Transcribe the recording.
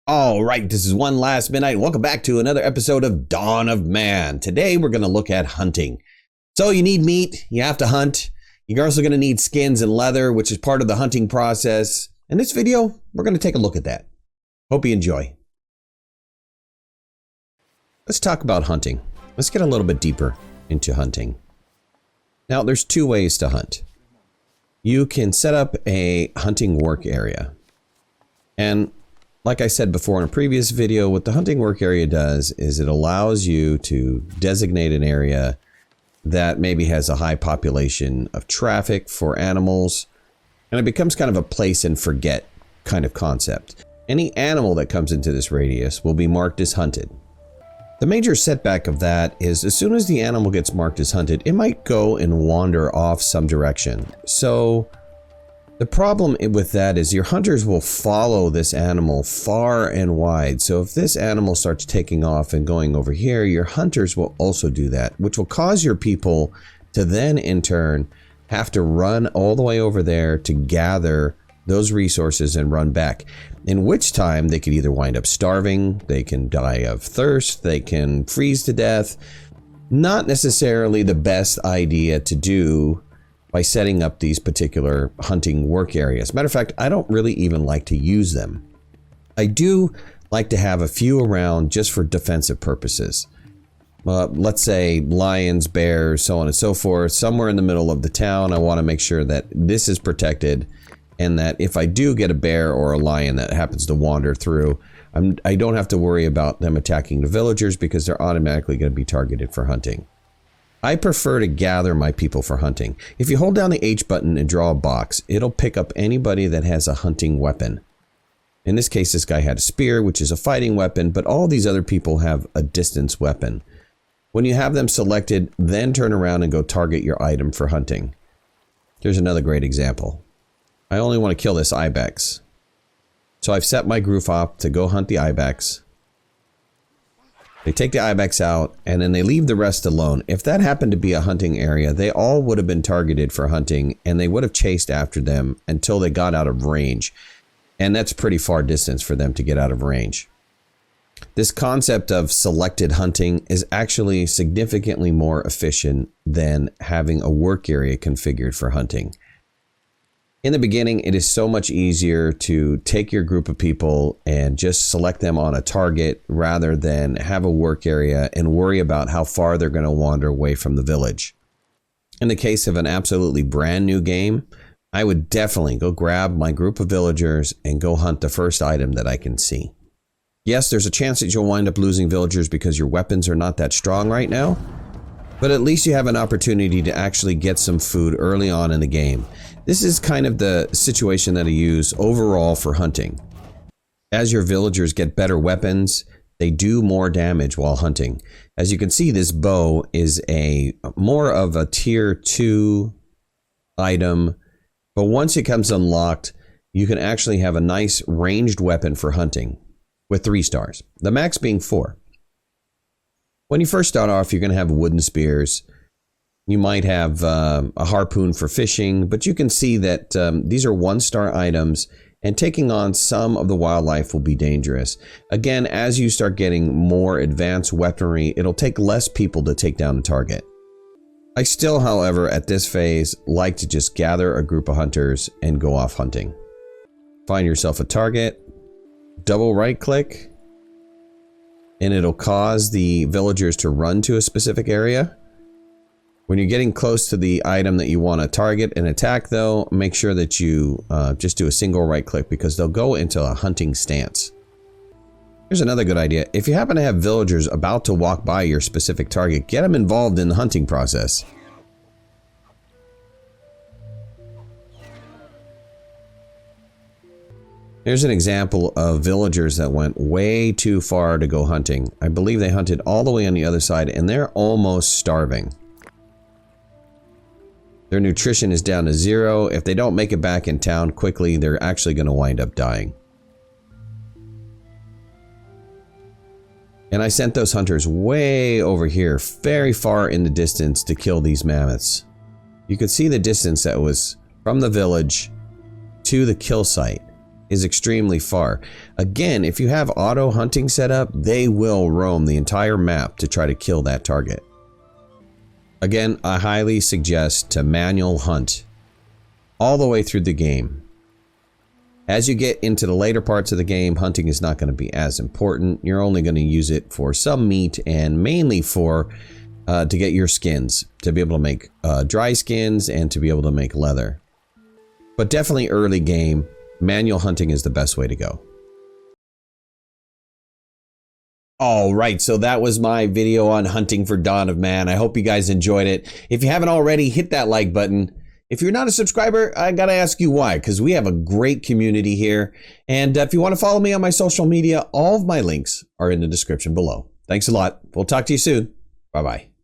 All right, this is One Last Midnight. Welcome back to another episode of Dawn of Man. Today we're going to look at hunting. So you need meat, you have to hunt. You're also going to need skins and leather, which is part of the hunting process. In this video, we're going to take a look at that. Hope you enjoy. Let's talk about hunting. Let's get a little bit deeper into hunting. Now, there's two ways to hunt. You can set up a hunting work area. And like I said before in a previous video, what the hunting work area does is it allows you to designate an area that maybe has a high population of traffic for animals, and it becomes kind of a place and forget kind of concept. Any animal that comes into this radius will be marked as hunted. The major setback of that is as soon as the animal gets marked as hunted, it might go and wander off some direction. So the problem with that is your hunters will follow this animal far and wide. So if this animal starts taking off and going over here, your hunters will also do that, which will cause your people to then in turn have to run all the way over there to gather those resources and run back. In which time they could either wind up starving, they can die of thirst, they can freeze to death. Not necessarily the best idea to do by setting up these particular hunting work areas. Matter of fact, I don't really even like to use them. I do like to have a few around just for defensive purposes. Let's say lions, bears, so on and so forth. Somewhere in the middle of the town, I want to make sure that this is protected, and that if I do get a bear or a lion that happens to wander through, I don't have to worry about them attacking the villagers because they're automatically going to be targeted for hunting. I prefer to gather my people for hunting. If you hold down the H button and draw a box, it'll pick up anybody that has a hunting weapon. In this case, this guy had a spear, which is a fighting weapon, but all these other people have a distance weapon. When you have them selected, then turn around and go target your item for hunting. Here's another great example. I only want to kill this ibex. So I've set my group up to go hunt the ibex. They take the ibex out, and then they leave the rest alone. If that happened to be a hunting area, they all would have been targeted for hunting, and they would have chased after them until they got out of range. And that's pretty far distance for them to get out of range. This concept of selected hunting is actually significantly more efficient than having a work area configured for hunting. In the beginning, it is so much easier to take your group of people and just select them on a target rather than have a work area and worry about how far they're going to wander away from the village. In the case of an absolutely brand new game, I would definitely go grab my group of villagers and go hunt the first item that I can see. Yes, there's a chance that you'll wind up losing villagers because your weapons are not that strong right now, but at least you have an opportunity to actually get some food early on in the game. This is kind of the situation that I use overall for hunting. As your villagers get better weapons, they do more damage while hunting. As you can see, this bow is more of a tier 2 item, but once it comes unlocked, you can actually have a nice ranged weapon for hunting with 3 stars, the max being 4. When you first start off, you're going to have wooden spears. You might have a harpoon for fishing, but you can see that these are 1-star items, and taking on some of the wildlife will be dangerous. Again, as you start getting more advanced weaponry, it'll take less people to take down a target. I still, however, at this phase, like to just gather a group of hunters and go off hunting. Find yourself a target, double right click, and it'll cause the villagers to run to a specific area. When you're getting close to the item that you want to target and attack, though, make sure that you just do a single right click because they'll go into a hunting stance. Here's another good idea. If you happen to have villagers about to walk by your specific target, get them involved in the hunting process. Here's an example of villagers that went way too far to go hunting. I believe they hunted all the way on the other side, and they're almost starving. Their nutrition is down to 0. If they don't make it back in town quickly, they're actually going to wind up dying. And I sent those hunters way over here, very far in the distance to kill these mammoths. You could see the distance that was from the village to the kill site. is extremely far. Again, if you have auto hunting set up, they will roam the entire map to try to kill that target. Again, I highly suggest to manual hunt all the way through the game. As you get into the later parts of the game, hunting is not going to be as important. You're only going to use it for some meat and mainly for to get your skins, to be able to make dry skins and to be able to make leather. But definitely early game, manual hunting is the best way to go. All right, so that was my video on hunting for Dawn of Man. I hope you guys enjoyed it. If you haven't already, hit that like button. If you're not a subscriber, I gotta ask you why, because we have a great community here. And if you want to follow me on my social media, all of my links are in the description below. Thanks a lot. We'll talk to you soon. Bye-bye.